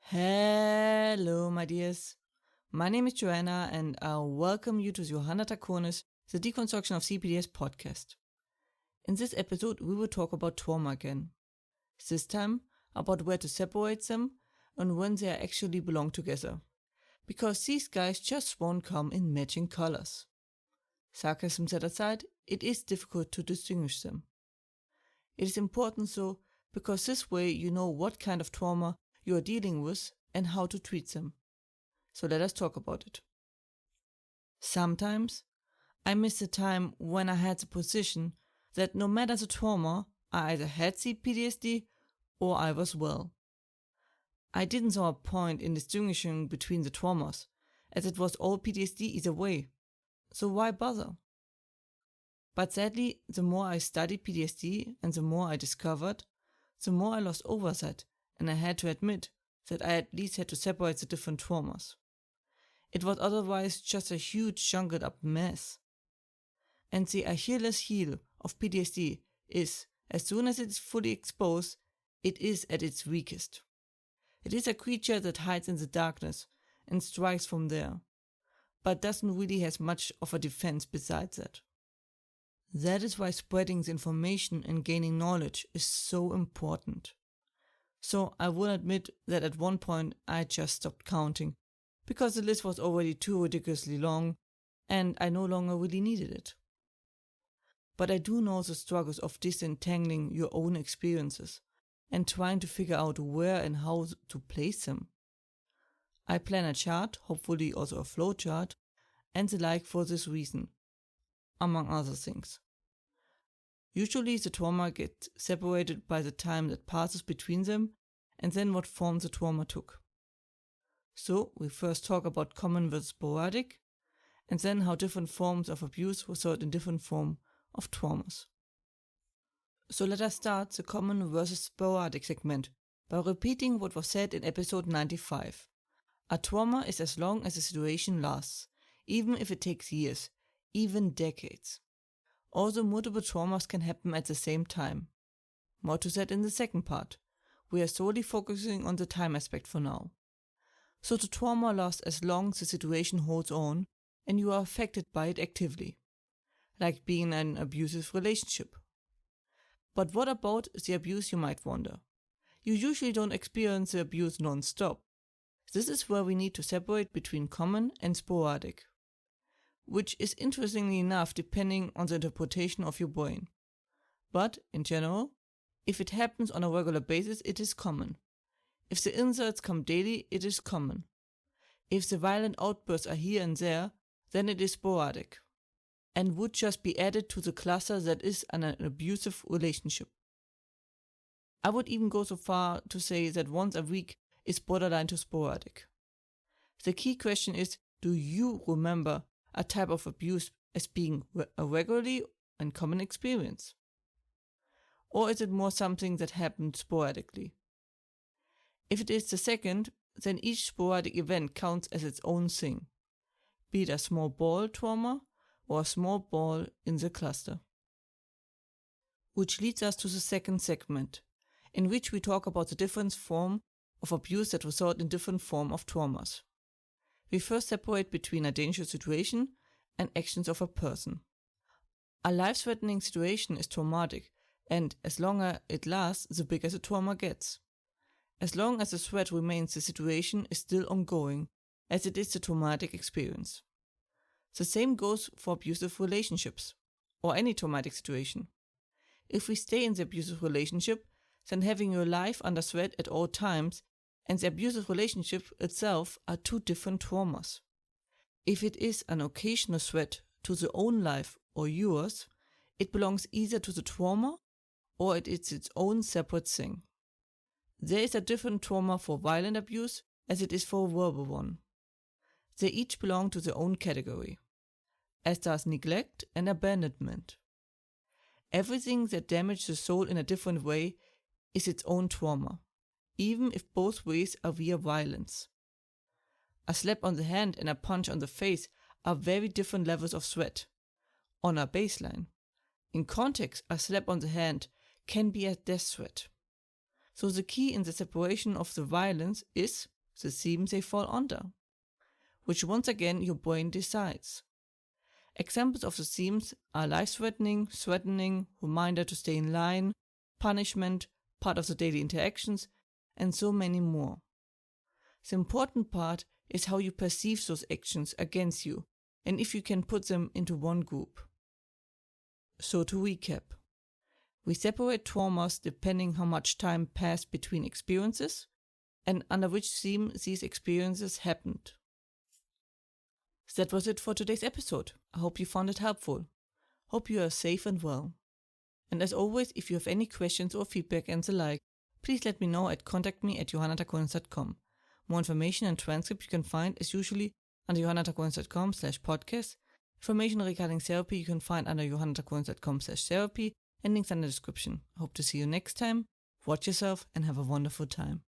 Hello, my dears. My name is Joanna, and I welcome you to Johanna Taconis, the Deconstruction of C-PTSD podcast. In this episode, we will talk about trauma again. This time, about where to separate them and when they actually belong together. Because these guys just won't come in matching colors. Sarcasm set aside, it is difficult to distinguish them. It is important though, because this way you know what kind of trauma you are dealing with and how to treat them. So let us talk about it. Sometimes I miss the time when I had the position that no matter the trauma, I either had C-PTSD or I was well. I didn't see a point in distinguishing between the traumas, as it was all PTSD either way. So why bother? But sadly, the more I studied PTSD and the more I discovered, the more I lost oversight, and I had to admit that I at least had to separate the different traumas. It was otherwise just a huge jumbled up mess. And the Achilles heel of PTSD is, as soon as it is fully exposed, it is at its weakest. It is a creature that hides in the darkness and strikes from there, but doesn't really have much of a defense besides that. That is why spreading the information and gaining knowledge is so important. So I will admit that at one point I just stopped counting, because the list was already too ridiculously long and I no longer really needed it. But I do know the struggles of disentangling your own experiences and trying to figure out where and how to place them. I plan a chart, hopefully also a flow chart, and the like for this reason, among other things. Usually the trauma gets separated by the time that passes between them and then what form the trauma took. So we first talk about common versus sporadic, and then how different forms of abuse result in different forms of traumas. So let us start the common versus sporadic segment by repeating what was said in episode 95. A trauma is as long as the situation lasts, even if it takes years, even decades. Also, multiple traumas can happen at the same time. More to that in the second part. We are solely focusing on the time aspect for now. So the trauma lasts as long as the situation holds on and you are affected by it actively, like being in an abusive relationship. But what about the abuse, you might wonder? You usually don't experience the abuse non-stop. This is where we need to separate between common and sporadic, which is interestingly enough depending on the interpretation of your brain. But, in general, if it happens on a regular basis, it is common. If the insults come daily, it is common. If the violent outbursts are here and there, then it is sporadic, and would just be added to the cluster that is an abusive relationship. I would even go so far to say that once a week is borderline to sporadic. The key question is, do you remember a type of abuse as being a regularly and common experience? Or is it more something that happened sporadically? If it is the second, then each sporadic event counts as its own thing, be it a small ball trauma or a small ball in the cluster. Which leads us to the second segment, in which we talk about the different form of abuse that result in different form of traumas. We first separate between a dangerous situation and actions of a person. A life-threatening situation is traumatic, and as longer it lasts, the bigger the trauma gets. As long as the threat remains, the situation is still ongoing, as it is the traumatic experience. The same goes for abusive relationships, or any traumatic situation. If we stay in the abusive relationship, then having your life under threat at all times and the abusive relationship itself are two different traumas. If it is an occasional threat to the own life or yours, it belongs either to the trauma or it is its own separate thing. There is a different trauma for violent abuse as it is for a verbal one. They each belong to their own category, as does neglect and abandonment. Everything that damages the soul in a different way is its own trauma, even if both ways are via violence. A slap on the hand and a punch on the face are very different levels of threat, on a baseline. In context, a slap on the hand can be a death threat. So the key in the separation of the violence is the theme they fall under, which once again your brain decides. Examples of the themes are life-threatening, threatening, reminder to stay in line, punishment, part of the daily interactions, and so many more. The important part is how you perceive those actions against you, and if you can put them into one group. So to recap, we separate traumas depending how much time passed between experiences and under which theme these experiences happened. That was it for today's episode. I hope you found it helpful. Hope you are safe and well. And as always, if you have any questions or feedback and the like, please let me know at contactme@johannatacoins.com. More information and transcript you can find as usually under johannatacoins.com/podcast. Information regarding therapy you can find under johannatacoins.com/therapy and links in the description. I hope to see you next time. Watch yourself and have a wonderful time.